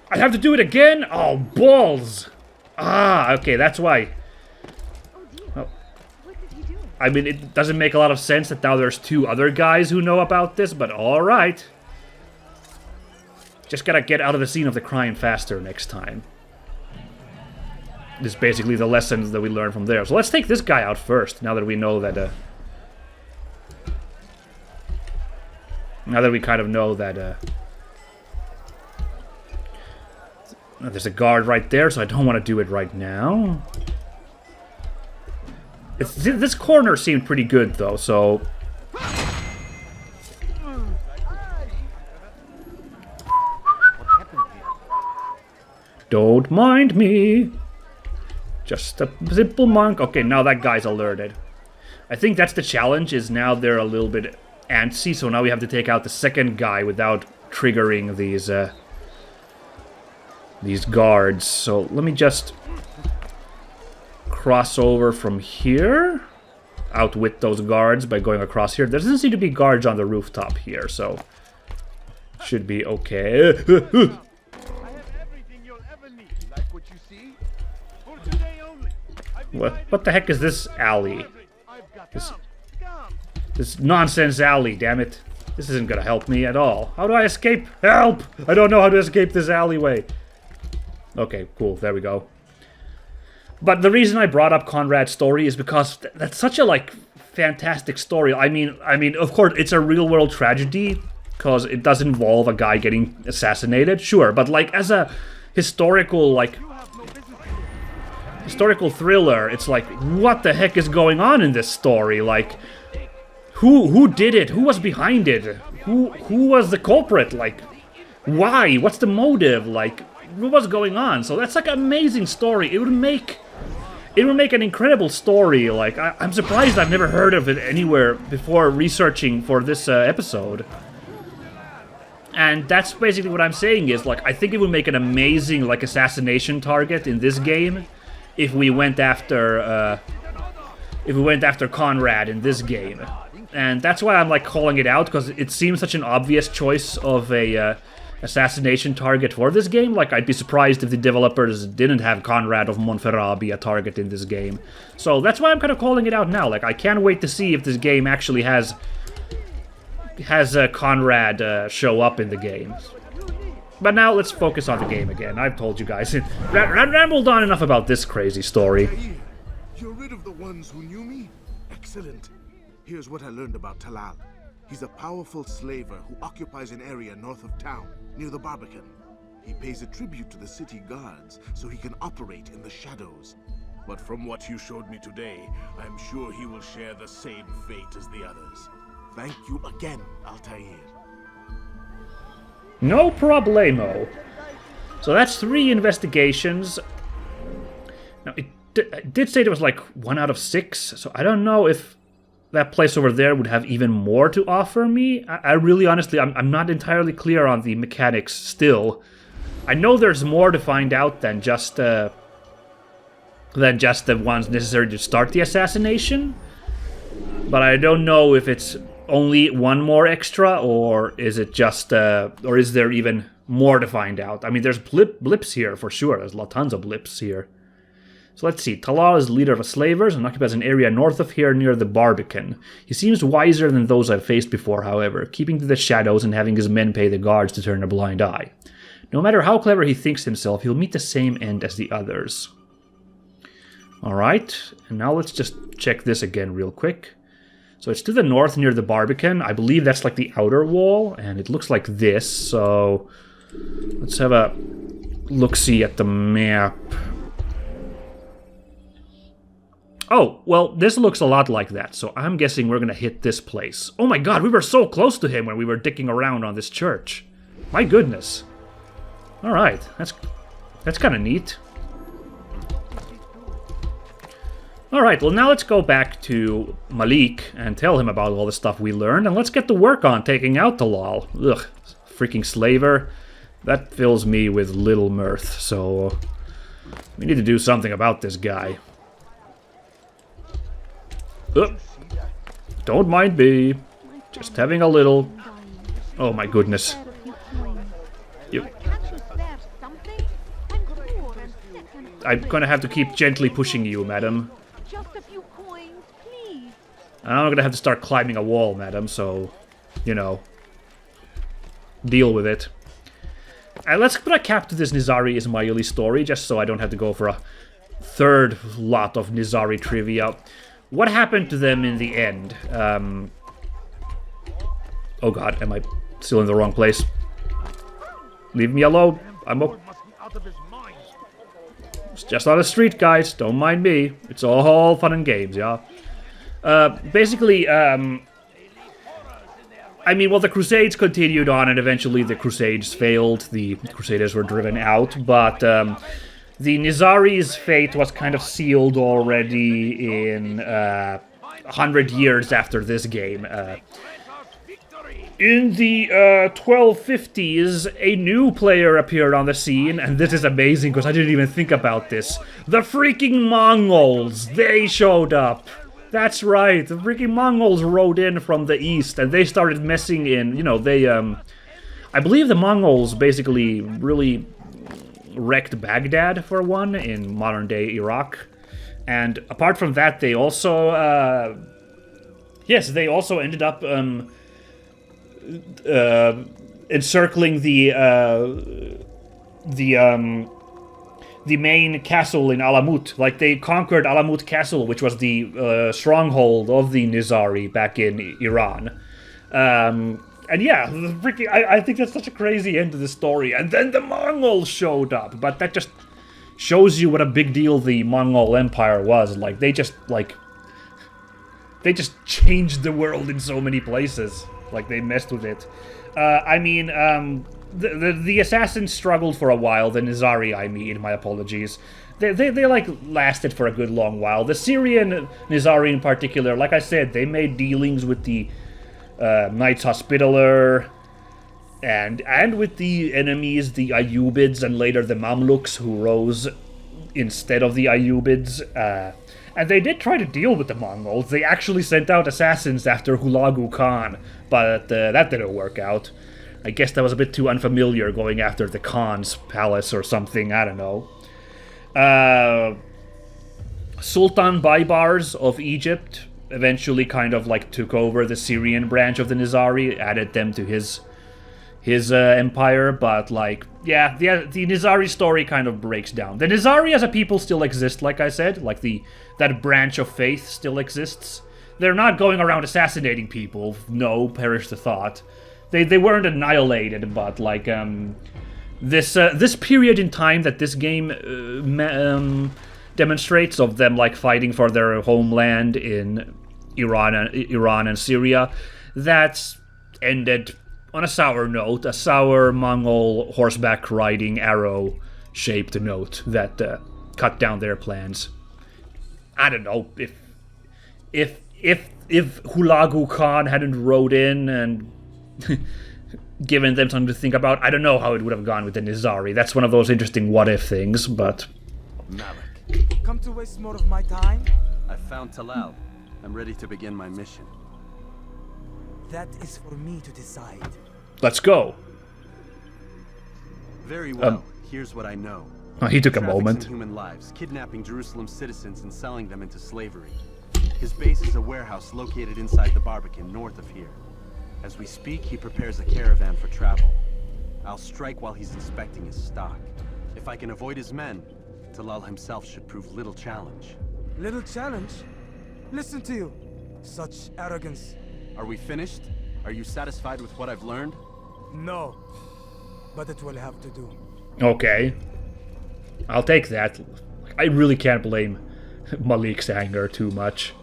I have to do it again? Oh, balls! Ah, okay, that's why. Oh. I mean, it doesn't make a lot of sense that now there's two other guys who know about this, but alright. Just gotta get out of the scene of the crime faster next time. This is basically the lessons that we learned from there. So let's take this guy out first, now that we know that, now that we kind of know that, there's a guard right there, so I don't want to do it right now. This corner seemed pretty good, though, so... Don't mind me. Just a simple monk. Okay, now that guy's alerted. I think that's the challenge, is now they're a little bit antsy, so now we have to take out the second guy without triggering these guards. So let me just cross over from here, outwit those guards by going across here. There doesn't seem to be guards on the rooftop here, so should be okay. What the heck is this alley? This nonsense alley, damn it. This isn't gonna help me at all. How do I escape? Help! I don't know how to escape this alleyway. Okay, cool, there we go. But the reason I brought up Conrad's story is because that's such a, like, fantastic story. I mean, of course, it's a real-world tragedy, because it does involve a guy getting assassinated, sure, but, like, as a historical, like... historical thriller, it's like, what the heck is going on in this story? Like, who did it? Who was behind it? Who was the culprit? Like, why? What's the motive? Like, what was going on? So that's like an amazing story. It would make an incredible story. Like, I'm surprised I've never heard of it anywhere before researching for this episode. And that's basically what I'm saying is, like, I think it would make an amazing, like, assassination target in this game if we went after Conrad in this game. And that's why I'm, like, calling it out, because it seems such an obvious choice of a assassination target for this game. Like, I'd be surprised if the developers didn't have Conrad of Montferrat be a target in this game. So that's why I'm kind of calling it out now. Like, I can't wait to see if this game actually has Conrad show up in the game. But now let's focus on the game again. I've told you guys, rambled on enough about this crazy story. You're rid of the ones who knew me? Excellent. Here's what I learned about Talal. He's a powerful slaver who occupies an area north of town, near the Barbican. He pays a tribute to the city guards so he can operate in the shadows. But from what you showed me today, I'm sure he will share the same fate as the others. Thank you again, Altaïr. No problemo. So that's 3 investigations. Now, it did say there was like 1 out of 6, so I don't know if that place over there would have even more to offer me. I really, honestly, I'm not entirely clear on the mechanics still. I know there's more to find out than just the ones necessary to start the assassination. But I don't know if it's only 1 more extra, or is it just, or is there even more to find out? I mean, there's blips here for sure. There's tons of blips here. So let's see. Talal is leader of slavers and occupies an area north of here near the Barbican. He seems wiser than those I've faced before, however, keeping to the shadows and having his men pay the guards to turn a blind eye. No matter how clever he thinks himself, he'll meet the same end as the others. Alright, and now let's just check this again real quick. So it's to the north near the Barbican. I believe that's like the outer wall, and it looks like this, so let's have a look-see at the map. Oh, well, this looks a lot like that, so I'm guessing we're gonna hit this place. Oh my god, we were so close to him when we were dicking around on this church. My goodness. Alright, that's kind of neat. Alright, well now let's go back to Malik and tell him about all the stuff we learned, and let's get to work on taking out Talal. Ugh, freaking slaver. That fills me with little mirth, so we need to do something about this guy. Don't mind me. Just having a little... Oh my goodness. I'm gonna have to keep gently pushing you, madam. Just a few coins, please. I'm gonna have to start climbing a wall, madam, so, you know, deal with it. Let's put a cap to this Nizari Ismaili story, just so I don't have to go for a third lot of Nizari trivia. What happened to them in the end? Oh god, am I still in the wrong place? Leave me alone. It's just on the street, guys. Don't mind me. It's all fun and games, yeah? Basically, I mean, well, the Crusades continued on, and eventually the Crusades failed. The Crusaders were driven out, but the Nizari's fate was kind of sealed already in 100 years after this game. In the 1250s, a new player appeared on the scene, and this is amazing because I didn't even think about this. The freaking Mongols! They showed up! That's right, the freaking Mongols rode in from the east, and they started messing in, you know, they, I believe the Mongols basically really wrecked Baghdad, for one, in modern-day Iraq. And apart from that, they also, yes, they also ended up, encircling the main castle in Alamut. Like, they conquered Alamut Castle, which was the stronghold of the Nizari back in Iran. And yeah, I think that's such a crazy end to the story. And then the Mongols showed up, but that just shows you what a big deal the Mongol Empire was. Like, they just changed the world in so many places. Like, they messed with it. I mean, the assassins struggled for a while. The Nizari, I mean, my apologies. They like, lasted for a good long while. The Syrian Nizari in particular, like I said, they made dealings with the Knights Hospitaller, and with the enemies, the Ayyubids, and later the Mamluks, who rose instead of the Ayyubids. And they did try to deal with the Mongols. They actually sent out assassins after Hulagu Khan, but that didn't work out. I guess that was a bit too unfamiliar, going after the Khan's palace or something, I don't know. Sultan Baybars of Egypt eventually kind of like took over the Syrian branch of the Nizari, added them to his empire, but like, yeah, the Nizari story kind of breaks down. The Nizari as a people still exist, like I said, like that branch of faith still exists. They're not going around assassinating people, no, perish the thought. They weren't annihilated, but like, this period in time that this game demonstrates of them like fighting for their homeland in Iran and Syria, that's ended on a sour note, a sour Mongol horseback riding arrow-shaped note that cut down their plans. I don't know, if Hulagu Khan hadn't rode in and given them something to think about, I don't know how it would have gone with the Nizari. That's one of those interesting what-if things, but... Malik. Come to waste more of my time? I found Talal. I'm ready to begin my mission. That is for me to decide. Let's go. Very well. Here's what I know. Oh, he took a moment. In human lives, kidnapping Jerusalem citizens and selling them into slavery. His base is a warehouse located inside the Barbican, north of here. As we speak, he prepares a caravan for travel. I'll strike while he's inspecting his stock. If I can avoid his men, Talal himself should prove little challenge. Little challenge? Listen to you. Such arrogance. Are we finished? Are you satisfied with what I've learned? No. But it will have to do. Okay. I'll take that. I really can't blame Malik's anger too much.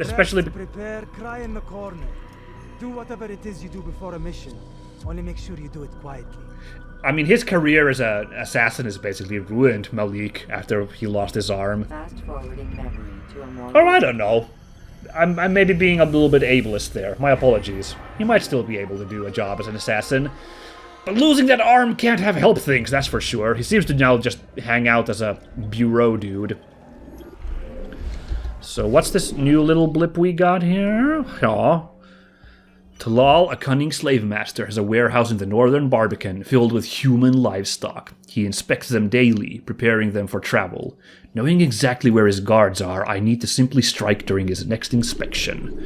Especially... Rest, prepare, cry in the corner. Do whatever it is you do before a mission. Only make sure you do it quietly. I mean, his career as an assassin is basically ruined, Malik, after he lost his arm. Fast-forwarding memory to a more... Or I don't know. I'm maybe being a little bit ableist there. My apologies. He might still be able to do a job as an assassin. But losing that arm can't have helped things, that's for sure. He seems to now just hang out as a bureau dude. So what's this new little blip we got here? Aw. Talal, a cunning slave master, has a warehouse in the northern Barbican filled with human livestock. He inspects them daily, preparing them for travel. Knowing exactly where his guards are, I need to simply strike during his next inspection.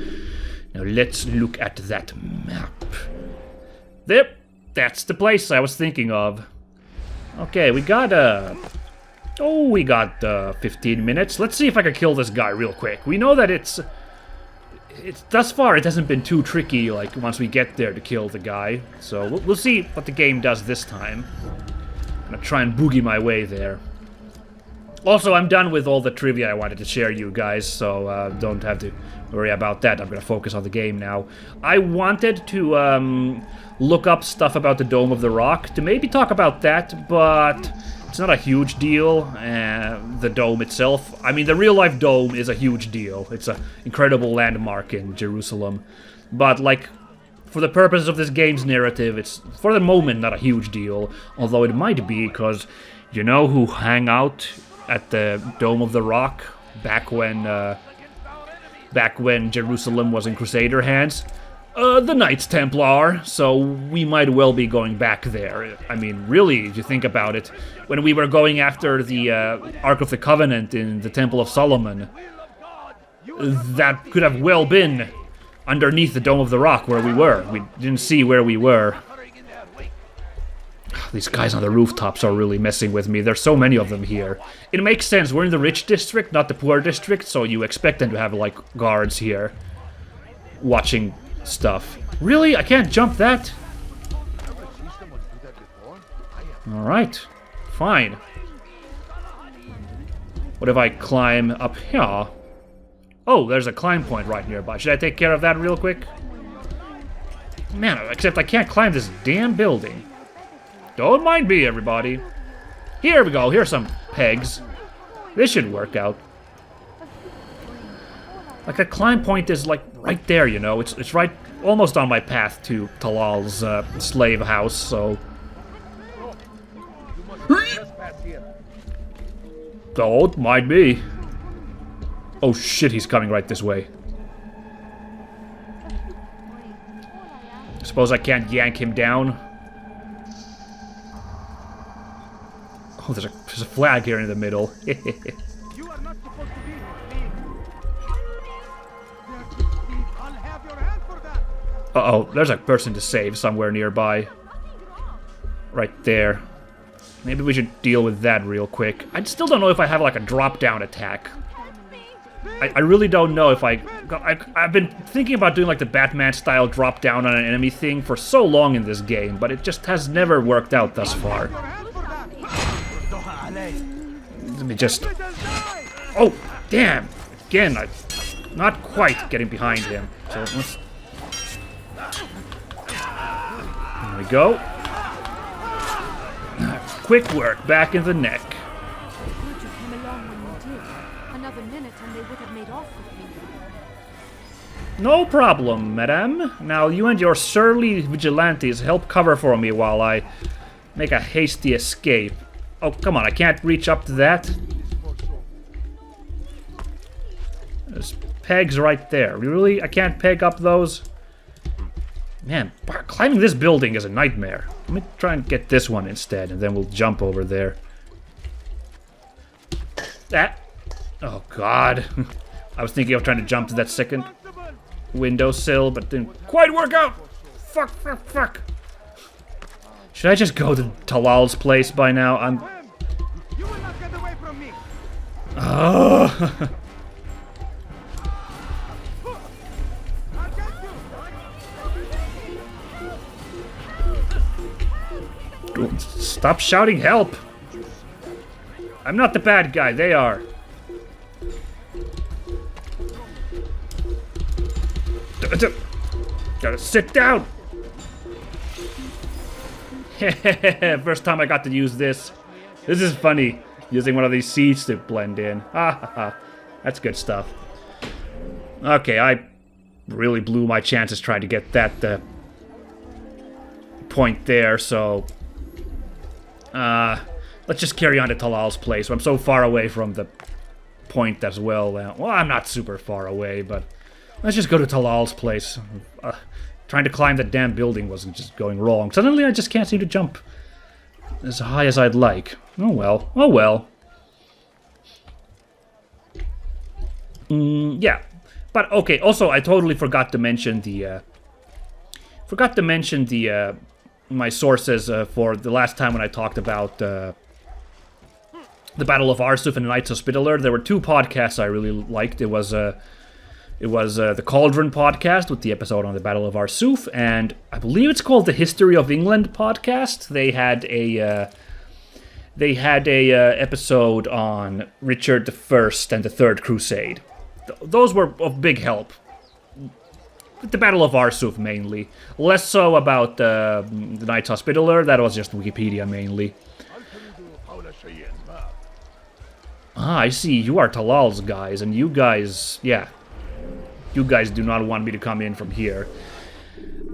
Now let's look at that map. Yep, that's the place I was thinking of. Okay, we got 15 minutes. Let's see if I can kill this guy real quick. We know that it's thus far it hasn't been too tricky, like, once we get there to kill the guy. So we'll see what the game does this time. I'm gonna try and boogie my way there. Also, I'm done with all the trivia I wanted to share you guys, so don't have to worry about that. I'm gonna focus on the game now. I wanted to look up stuff about the Dome of the Rock, to maybe talk about that, but it's not a huge deal, the dome itself. I mean, the real-life dome is a huge deal. It's an incredible landmark in Jerusalem. But, like, for the purposes of this game's narrative, it's, for the moment, not a huge deal. Although it might be, because you know who hang out at the Dome of the Rock back when Jerusalem was in Crusader hands? The Knights Templar, so we might well be going back there. I mean, really, if you think about it, when we were going after the Ark of the Covenant in the Temple of Solomon, that could have well been underneath the Dome of the Rock where we were. We didn't see where we were. These guys on the rooftops are really messing with me. There's so many of them here. It makes sense. We're in the rich district, not the poor district, so you expect them to have, like, guards here watching stuff. Really? I can't jump that? Alright. Fine. What if I climb up here? Oh, there's a climb point right nearby. Should I take care of that real quick? Man, except I can't climb this damn building. Don't mind me, everybody. Here we go. Here's some pegs. This should work out. Like, the climb point is, like, right there, you know? It's right almost on my path to Talal's slave house, so... Don't mind me. Oh shit, he's coming right this way. Suppose I can't yank him down. Oh, there's a flag here in the middle. You are not supposed to be I'll have your hand for that. Uh-oh, there's a person to save somewhere nearby. Right there. Maybe we should deal with that real quick. I still don't know if I have, like, a drop-down attack. I really don't know if I've been thinking about doing, like, the Batman-style drop-down on an enemy thing for so long in this game, but it just has never worked out thus far. Let me just... Oh, damn! Again, I'm not quite getting behind him. So let's... There we go. Quick work, back in the neck. Good you came along when you did. Another minute and they would have made off with me. No problem, madame. Now you and your surly vigilantes help cover for me while I make a hasty escape. Oh, come on, I can't reach up to that. There's pegs right there. Really? I can't peg up those? Man, climbing this building is a nightmare. Let me try and get this one instead, and then we'll jump over there. That. Oh, God. I was thinking of trying to jump to that second windowsill, but didn't quite work out. Fuck, fuck, fuck. Should I just go to Talal's place by now? You will not get away from me. Oh. Stop shouting help! I'm not the bad guy, they are. Gotta sit down! First time I got to use this. This is funny, using one of these seeds to blend in. Ha ha ha. That's good stuff. Okay, I really blew my chances trying to get that point there, so... let's just carry on to Talal's place. I'm so far away from the point as well. Well, I'm not super far away, but let's just go to Talal's place. trying to climb that damn building wasn't just going wrong. Suddenly I just can't seem to jump as high as I'd like. Oh well. Oh well. Yeah. But okay, also I totally forgot to mention the my sources for the last time when I talked about the Battle of Arsuf and Knights Hospitaller. There were two podcasts I really liked. It was the Cauldron podcast with the episode on the Battle of Arsuf, and I believe it's called the History of England podcast. They had a episode on Richard I and the Third Crusade. Those were of big help. The Battle of Arsuf mainly. Less so about the Knights Hospitaller. That was just Wikipedia mainly. Ah, I see. You are Talal's guys, and you guys, yeah. You guys do not want me to come in from here.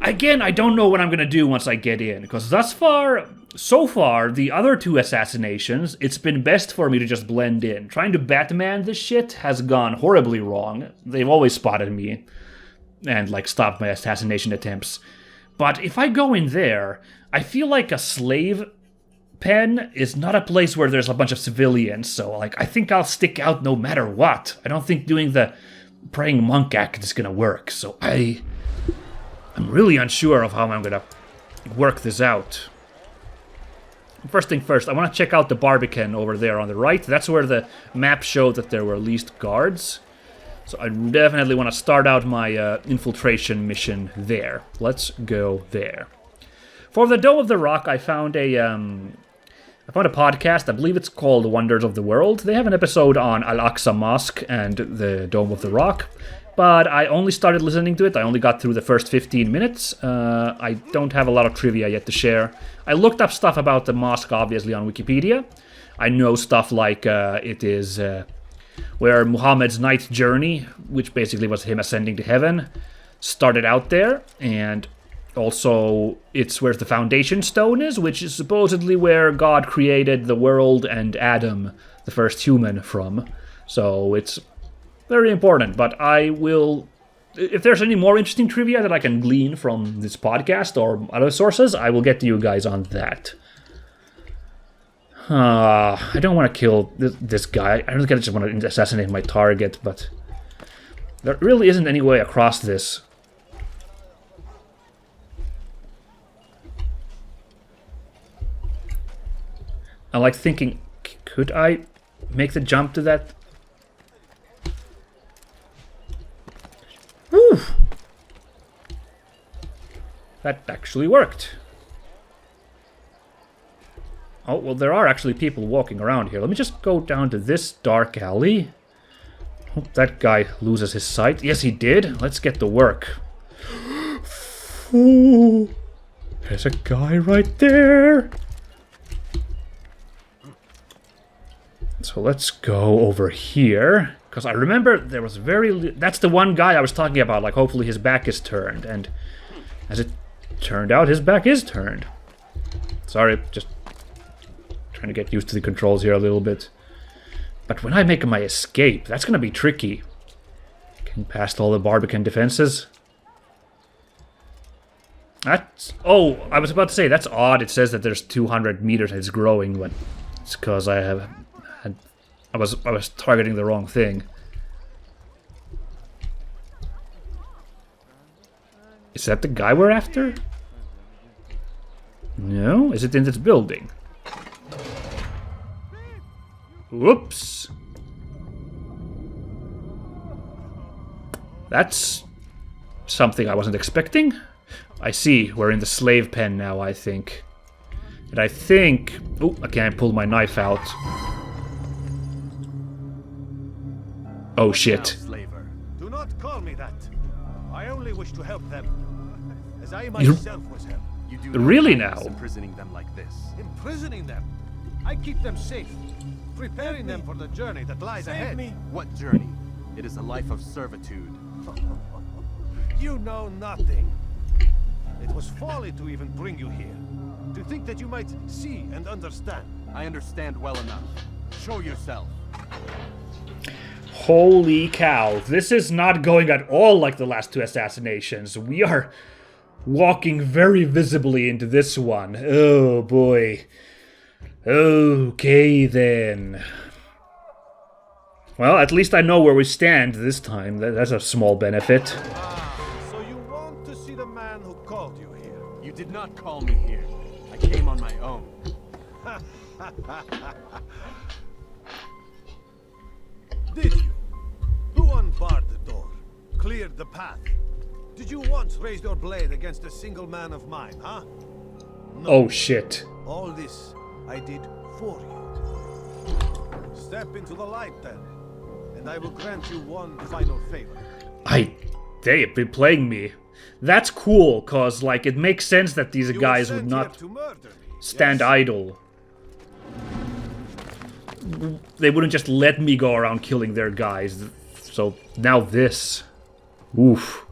Again, I don't know what I'm gonna do once I get in, because so far, the other two assassinations, it's been best for me to just blend in. Trying to Batman this shit has gone horribly wrong. They've always spotted me and, like, stopped my assassination attempts. But if I go in there, I feel like a slave pen is not a place where there's a bunch of civilians, so, like, I think I'll stick out no matter what. I don't think doing the praying monk act is gonna work, so I'm really unsure of how I'm gonna work this out. First thing first, I want to check out the barbican over there on the right. That's where the map showed that there were least guards. So I definitely want to start out my infiltration mission there. Let's go there. For the Dome of the Rock, I found a podcast. I believe it's called Wonders of the World. They have an episode on Al-Aqsa Mosque and the Dome of the Rock. But I only started listening to it. I only got through the first 15 minutes. I don't have a lot of trivia yet to share. I looked up stuff about the mosque, obviously, on Wikipedia. I know stuff like it is where Muhammad's ninth journey, which basically was him ascending to heaven, started out there. And also, it's where the foundation stone is, which is supposedly where God created the world and Adam, the first human, from. So it's very important, but I will... If there's any more interesting trivia that I can glean from this podcast or other sources, I will get to you guys on that. I don't want to kill this guy. I don't think I just want to assassinate my target, but there really isn't any way across this. I like thinking, could I make the jump to that? Whew! That actually worked. Oh, well, there are actually people walking around here. Let me just go down to this dark alley. Hope that guy loses his sight. Yes, he did. Let's get to work. Ooh, there's a guy right there. So let's go over here. Because I remember there was that's the one guy I was talking about, like, hopefully his back is turned. And as it turned out, his back is turned. Sorry, just trying to get used to the controls here a little bit. But when I make my escape, that's going to be tricky. Getting past all the barbican defenses. That's... Oh, I was about to say, that's odd. It says that there's 200 meters and it's growing, but it's because I was targeting the wrong thing. Is that the guy we're after? No? Is it in this building? Whoops! That's something I wasn't expecting. I see, we're in the slave pen now, I think. And I think... Oh, I can't pull my knife out. Oh shit. Slaver. Do not call me that. I only wish to help them. As I myself was helped. You do really not now? Imprisoning them like this. Imprisoning them? I keep them safe. Preparing them for the journey that lies ahead. Me. What journey? It is a life of servitude. You know nothing. It was folly to even bring you here. To think that you might see and understand. I understand well enough. Show yourself. Holy cow, this is not going at all like the last two assassinations. We are walking very visibly into this one. Oh boy. Okay then. Well, at least I know where we stand this time. That's a small benefit. So you want to see the man who called you here? You did not call me here. I came on my own. Did you? Who unbarred the door? Cleared the path? Did you once raise your blade against a single man of mine, huh? No. Oh shit. All this I did for you. Step into the light then, and I will grant you one final favor. They have been playing me. That's cool, cause like it makes sense that these You guys were would sent not here to murder me, stand yes? idle. They wouldn't just let me go around killing their guys. So now this. Oof.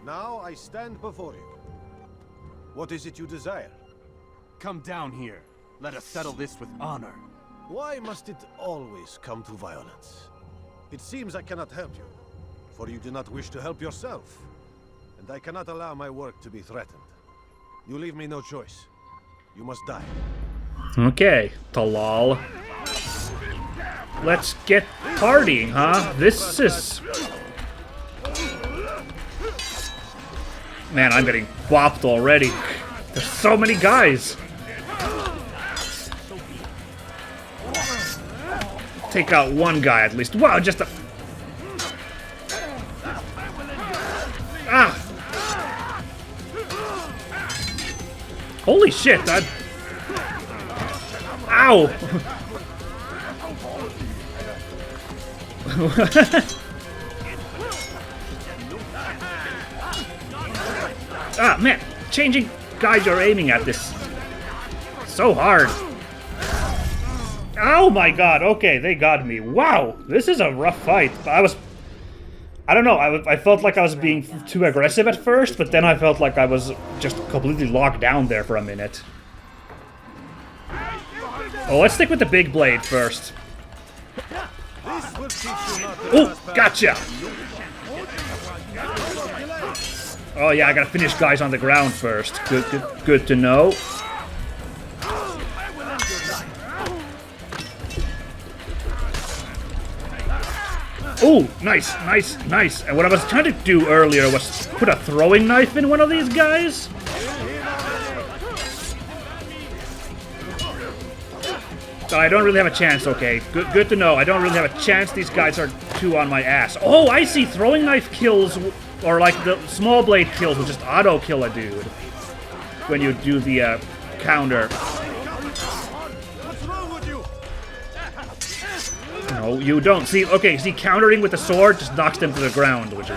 Now I stand before you. What is it you desire? Come down here. Let us settle this with honor. Why must it always come to violence? It seems I cannot help you, for you do not wish to help yourself. And I cannot allow my work to be threatened. You leave me no choice. You must die. Okay, Talal. Let's get partying, huh? This is... Man, I'm getting bopped already. There's so many guys. Take out one guy at least. Wow, just a... Ah! Holy shit, that... Ow! Ah, man, changing guys you're aiming at this. So hard. Oh my god, okay, they got me. Wow, this is a rough fight. I don't know, I felt like I was being too aggressive at first, but then I felt like I was just completely locked down there for a minute. Oh, let's stick with the big blade first. Ooh, gotcha! Oh yeah, I gotta finish guys on the ground first. Good to know. Ooh, nice. And what I was trying to do earlier was put a throwing knife in one of these guys. So I don't really have a chance, okay. Good to know. I don't really have a chance. These guys are too on my ass. Oh, I see. Throwing knife kills, or like the small blade kills, will just auto-kill a dude when you do the counter. No, you don't. See, okay, see, countering with the sword just knocks them to the ground, which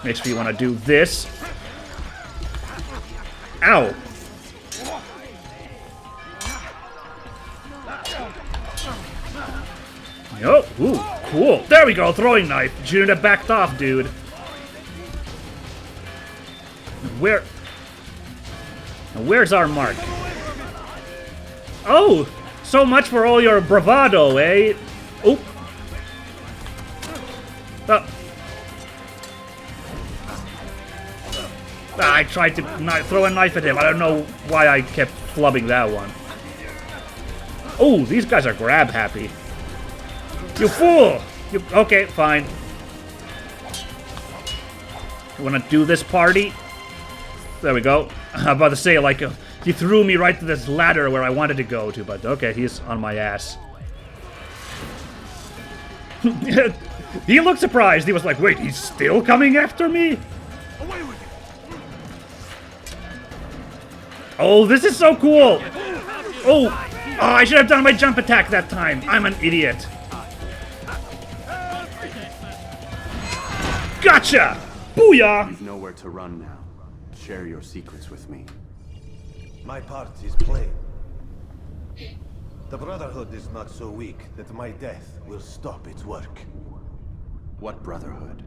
makes me want to do this. Ow. Oh, ooh, cool. There we go, throwing knife. Shouldn't have backed off, dude. Where's our mark? Oh, so much for all your bravado, eh? Oh. I tried to throw a knife at him. I don't know why I kept flubbing that one. Oh, these guys are grab happy. You fool! Okay, fine. You wanna do this party? There we go. I'm about to say, like, he threw me right to this ladder where I wanted to go to, but okay, he's on my ass. He looked surprised. He was like, wait, he's still coming after me? Away with you. Oh, this is so cool! Oh, I should have done my jump attack that time. I'm an idiot. Gotcha! Booyah! You've nowhere to run now. Share your secrets with me. My part is plain. The Brotherhood is not so weak that my death will stop its work. What brotherhood?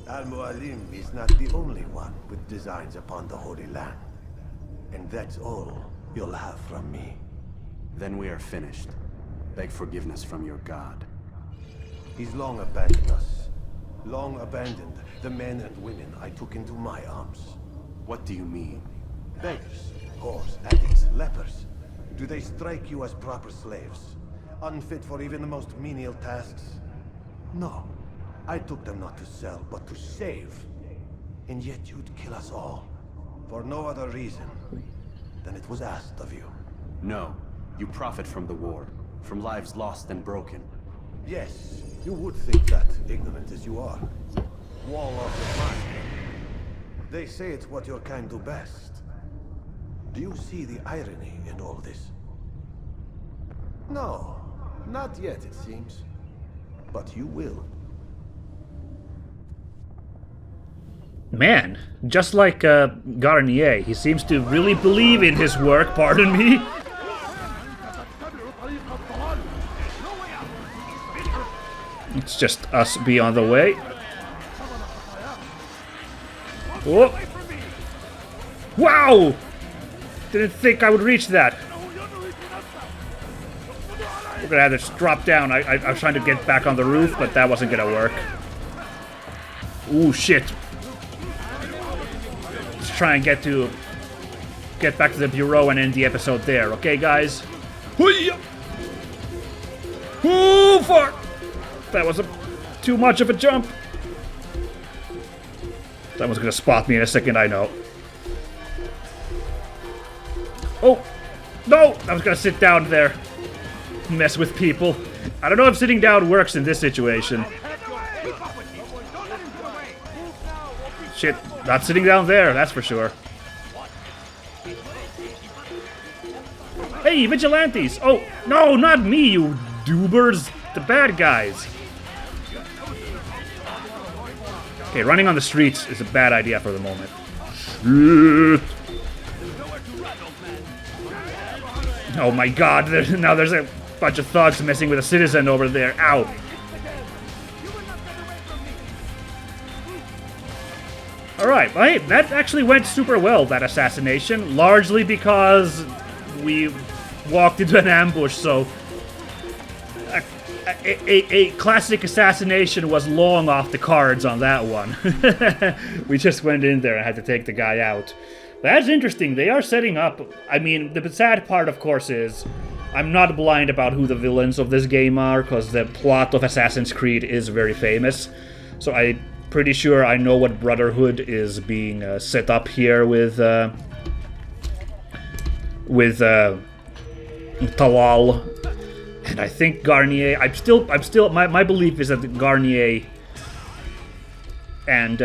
Al-Mualim is not the only one with designs upon the Holy Land. And that's all you'll have from me. Then we are finished. Beg forgiveness from your god. He's long abandoned us. Long abandoned The men and women I took into my arms. What do you mean? Beggars, whores, addicts, lepers. Do they strike you as proper slaves? Unfit for even the most menial tasks? No. I took them not to sell, but to save. And yet you'd kill us all. For no other reason than it was asked of you. No. You profit from the war. From lives lost and broken. Yes, you would think that, ignorant as you are. Wall off your mind. They say it's what your kind do best. Do you see the irony in all this? No, not yet, it seems. But you will. Man, just like Garnier, he seems to really believe in his work, pardon me. It's just us be on the way. Whoa! Wow! Didn't think I would reach that. We're gonna have to just drop down. I was trying to get back on the roof, but that wasn't gonna work. Ooh, shit. Let's try and get back to the bureau and end the episode there, okay, guys? Hoo-yah! Ooh, far! That was too much of a jump. Someone's gonna spot me in a second, I know. Oh! No! I was gonna sit down there. Mess with people. I don't know if sitting down works in this situation. Shit, not sitting down there, that's for sure. Hey, vigilantes! Oh, no, not me, you doobers! The bad guys. Okay, running on the streets is a bad idea for the moment. Shit. Oh my god, now there's a bunch of thugs messing with a citizen over there. Ow. Alright, well, hey, that actually went super well, that assassination. Largely because we walked into an ambush, so... A classic assassination was long off the cards on that one. We just went in there and had to take the guy out. That's interesting. They are setting up... I mean, the sad part, of course, is... I'm not blind about who the villains of this game are, because the plot of Assassin's Creed is very famous. So I'm pretty sure I know what Brotherhood is being set up here with Talal. And I think Garnier... I'm still... My belief is that Garnier and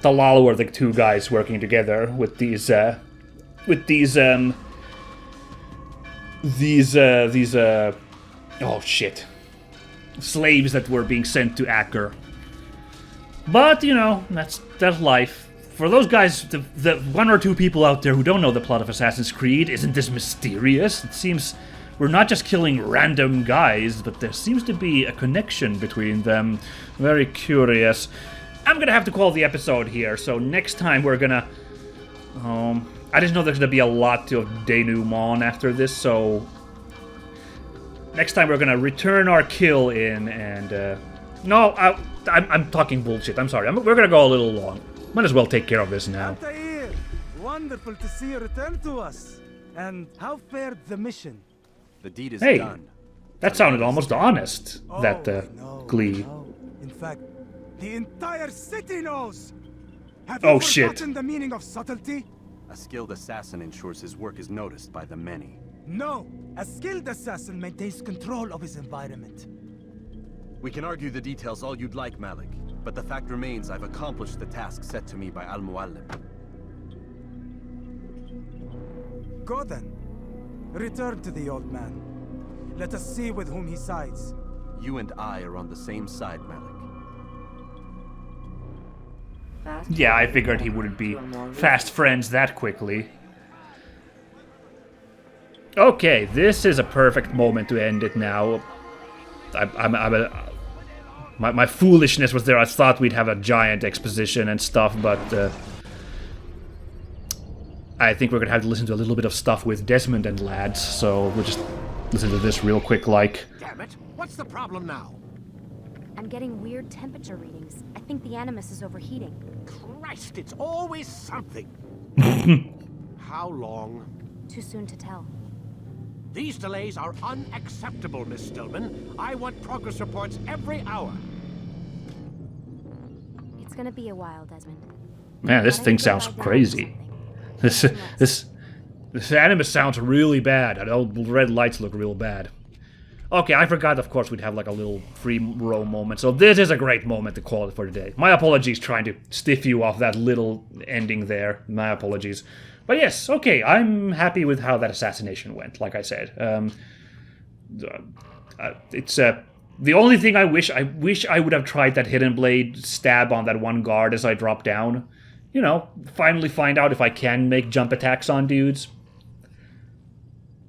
Talal were the two guys working together with these oh shit, slaves that were being sent to Aker. But you know, that's life. For those guys, the one or two people out there who don't know the plot of Assassin's Creed, isn't this mysterious? It seems we're not just killing random guys, but there seems to be a connection between them. Very curious. I'm gonna have to call the episode here, so next time we're gonna... I just know there's gonna be a lot of denouement after this, so... Next time we're gonna return our kill in, and... No, I'm talking bullshit, I'm sorry. We're gonna go a little long. Might as well take care of this now. Altaïr, wonderful to see you return to us. And how fared the mission? The deed is Hey, done. that sounded almost honest, that No, glee. no. In fact, the entire city knows! Have Oh, you shit. forgotten the meaning of subtlety? A skilled assassin ensures his work is noticed by the many. No! A skilled assassin maintains control of his environment. We can argue the details all you'd like, Malik, but the fact remains I've accomplished the task set to me by Al-Muallim. Go then. Return to the old man. Let us see with whom he sides. You and I are on the same side, Malik. Yeah, I figured he wouldn't be fast friends that quickly. Okay, this is a perfect moment to end it now. My foolishness was there. I thought we'd have a giant exposition and stuff, but I think we're gonna have to listen to a little bit of stuff with Desmond and lads, so we'll just listen to this real quick, like. Damn it! What's the problem now? I'm getting weird temperature readings. I think the Animus is overheating. Christ, it's always something. How long? Too soon to tell. These delays are unacceptable, Miss Stillman. I want progress reports every hour. It's gonna be a while, Desmond. Man, this thing sounds crazy. This Animus sounds really bad. And all the red lights look real bad. Okay, I forgot, of course, we'd have like a little free roam moment. So this is a great moment to call it for today. My apologies trying to stiff you off that little ending there. My apologies. But yes, okay, I'm happy with how that assassination went, like I said. It's the only thing I wish I would have tried that hidden blade stab on that one guard as I drop down. You know, finally find out if I can make jump attacks on dudes.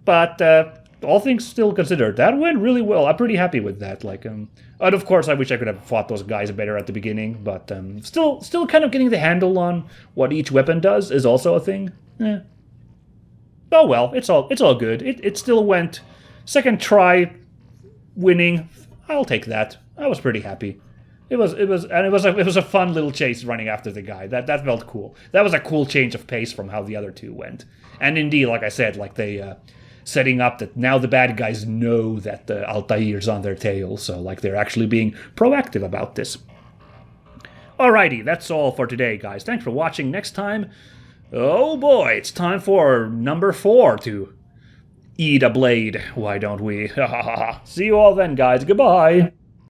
But all things still considered, that went really well. I'm pretty happy with that. Like, and of course, I wish I could have fought those guys better at the beginning. But still kind of getting the handle on what each weapon does is also a thing. Yeah. Oh well, it's all good. It still went. Second try, winning. I'll take that. I was pretty happy. It was a fun little chase running after the guy. That felt cool. That was a cool change of pace from how the other two went. And indeed, like I said, like they setting up that now the bad guys know that Altaïr's on their tail, so like they're actually being proactive about this. Alrighty, that's all for today, guys. Thanks for watching. Next time, oh boy, it's time for number 4 to eat a blade. Why don't we? See you all then, guys. Goodbye.